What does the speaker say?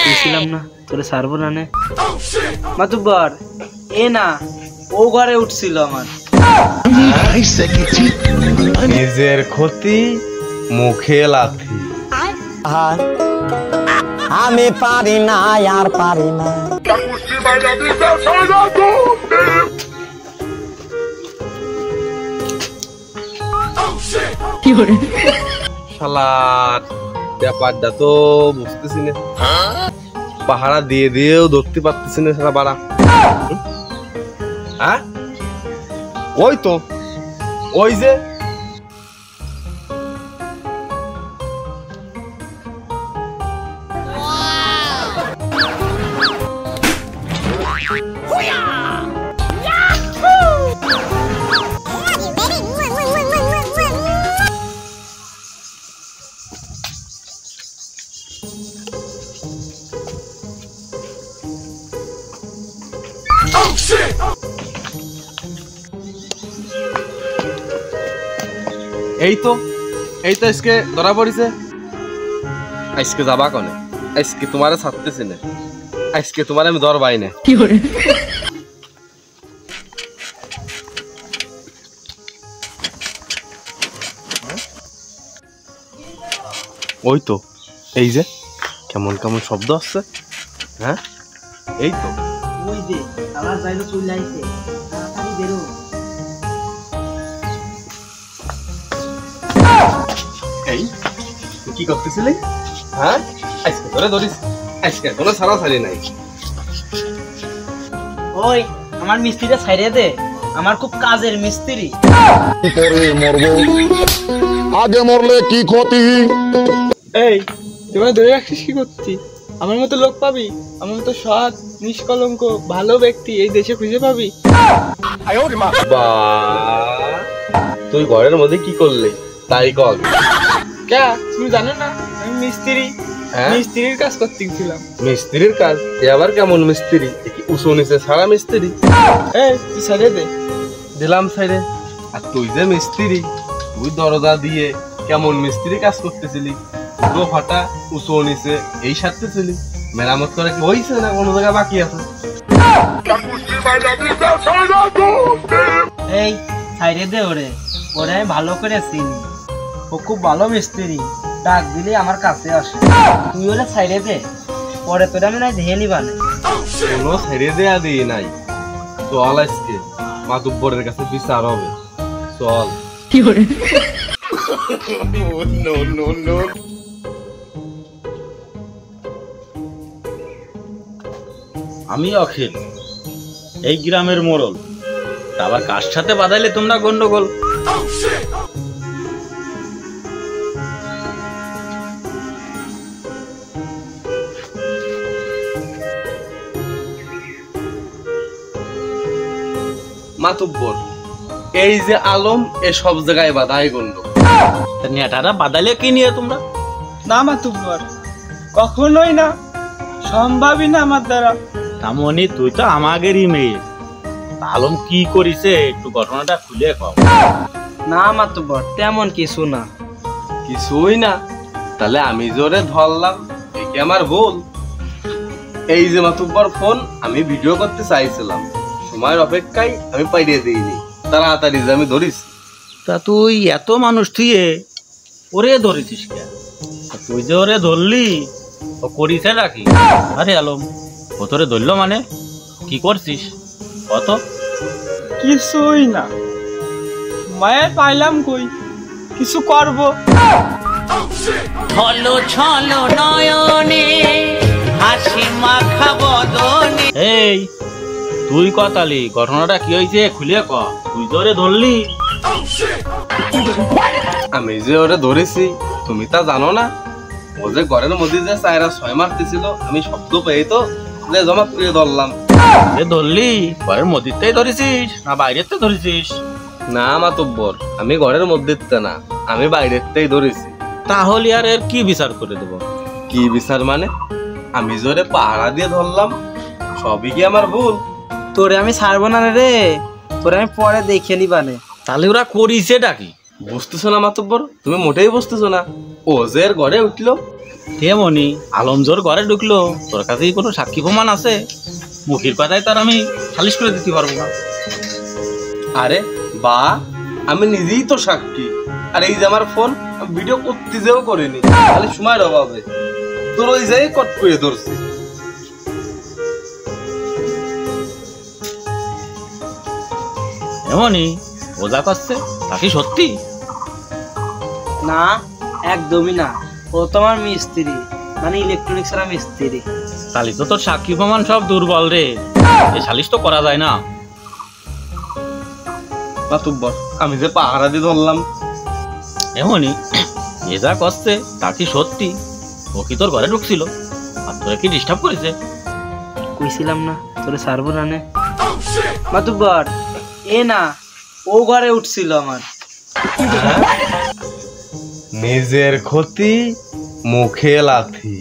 বলছিলাম না তোরে ছাড়বো না নে মাতুব্বর এ না ও ঘরে উঠছিল আমার নিজের ক্ষতি মুখে লাথি আমি পারি না আর পারি না শালার ব্যাপারটা তো বুঝতেছি না পাহারা দিয়ে দিয়েও ধরতে পারতেছি না সারা বাড়া হ্যাঁ ওই তো ওই যে এই তো আজকে ধরা পড়িছে আজকে যাবা কনে আজকে তোমারে ছাড়তেছি না আজকে তোমার আমি ধরবাই না ওই তো এই যে কেমন কেমন শব্দ আসছে হ্যাঁ এই তো ওই যে আমার বাইরে চলে আইছে তাড়াতাড়ি বেরো এই তুই কি করতেছিলি হ্যাঁ আজকে ধরে ধরিস আজকে কোনো ছাড়াছাড়ি নাই ওই আমার মিস্ত্রিটা ছাইড়ে দে আমার খুব কাজের মিস্ত্রি আগে মরলে কি ক্ষতি এই তোমরা ধরে রাখিস কি করছি আমার মতো লোক পাবি আমার মতো সৎ নিষ্কলঙ্ক ভালো ব্যক্তি এই দেশে খুঁজে পাবি বা তুই ঘরের মধ্যে কি করলি তাই কল কে তুমি জানো না আমি মিস্ত্রি মিস্ত্রির কাজ করতে গেছিলাম মিস্ত্রির কাজ এ আবার কেমন মিস্ত্রি উঁচু নিচে সারা মিস্ত্রি এই তুই ছেড়ে দে দিলাম সাইডে আর তুই যে মিস্ত্রি তুই দরজা দিয়ে কেমন মিস্ত্রি কাজ করতেছিলি পুরো ফাটা উঁচু নিচে এই সারতেছিলি মেরামত করে কি হয়েছে না কোনো জায়গায় বাকি আছে এই ছাইড়ে দে ওরে ওরে আমি ভালো করে চিনি ও খুব ভালো মিস্ত্রি ডাক দিলে আমার কাছে আসে তুই ওরে ছাইড়ে দে পরে তোরে আমি নাই ধেয়ে নিবা না কোনো ছেড়ে দেয়া দিই নাই চল আজকে মাতুব্বরের কাছে বিচার হবে চল আমি অখিল এই গ্রামের মোড়ল আবার কার সাথে বাদাইলে তোমরা গন্ডগোল মাতুব্বর এই যে আলম এ সব জায়গায় বাধাই গন্ড নেটারা বাদাইলে কি নিয়ে তোমরা না মাতুব্বর কখনোই না সম্ভবই না আমার দ্বারা তামনি তুই তো আমাদেরই মেয়ে আলম কি করিছে একটু ঘটনাটা খুলে কও না মাতুব্বর তেমন কিছু না কিছুই না তাহলে আমি জোরে ধরলাম একে আমার ভুল এই যে মাতুব্বর ফোন আমি ভিডিও করতে চাইছিলাম সময়ের অপেক্ষায় আমি পাইয়ে দিইনি তাড়াতাড়ি যে আমি ধরিস তা তুই এত মানুষ থুয়ে ওরে ধরেছিস কে তুই যে ওরে ধরলি ও করিছে নাকি আরে আলম ও তোরে ধরলো মানে কি করছিস কত কিছুই না মায়ের পাইলাম কই কিছু করব ছলো ছলো নয়নে হাসি মাখা বদনে এই তুই কথালি ঘটনাটা কি হয়েছে খুলে ক তুই তো ওরে ধরলি আমি যে ওরে ধরেছি তুমি তা জানো না ও যে ঘরের মধ্যে যে চায়রা 6 মারতেছিল আমি শব্দ পেয়ে তো যে জমা করে ধরলাম ধরলি ঘরের মধ্যেই ধরেছিস না বাইরেতে ধরেছিস না মাতুব্বর আমি ঘরের মধ্যে না আমি বাইরেতেই ধরেছি তাহলে আর এর কি বিচার করে দেব কি বিচার মানে আমি জোরে পাহারা দিয়ে ধরলাম সবই কি আমার ভুল তোরে আমি ছাড়বো না রে তোরে আমি পরে দেখে নিবানে তাহলে ওরা করিছে ডাকি বুঝতেছো না মাতুব্বর তুমি মোটেই বুঝতেছো না ও যে ঘরে উঠলো তেমনি আলমজোর ঘরে ঢুকলো, তোর কাছে কি কোনো সাক্ষী প্রমাণ আছে? মুখের কথায় তার আমি সালিশ করে দিতে পারবো না। আরে বা, আমি নিজেই তো সাক্ষী। আর এই যে আমার ফোন, ভিডিও করতে যেও করিনি, খালি সময়ের অভাবে তোর ওই যাই কট করে ধরছি। এমনই ও যা করছে তা কি সত্যি? না, একদমই না। ও তোমার মিস্ত্রি, মানে ইলেকট্রনিক্স এর মিস্ত্রি। তাহলে তো তোর সাক্ষী প্রমাণ সব দুর্বল রে, এই সালিশ তো করা যায় না। মাতুব্বর, আমি যে পাহারা দিয়ে ধরলাম। এমনই এ যা করছে তা কি সত্যি? ও কি তোর ঘরে ঢুকছিল আর তোরা কি ডিস্টার্ব করেছে? কইছিলাম না তোরে ছাড়বো না নে। মাতুব্বর, এ না, ও ঘরে উঠছিল আমার। নিজের ক্ষতি মুখে লাথি।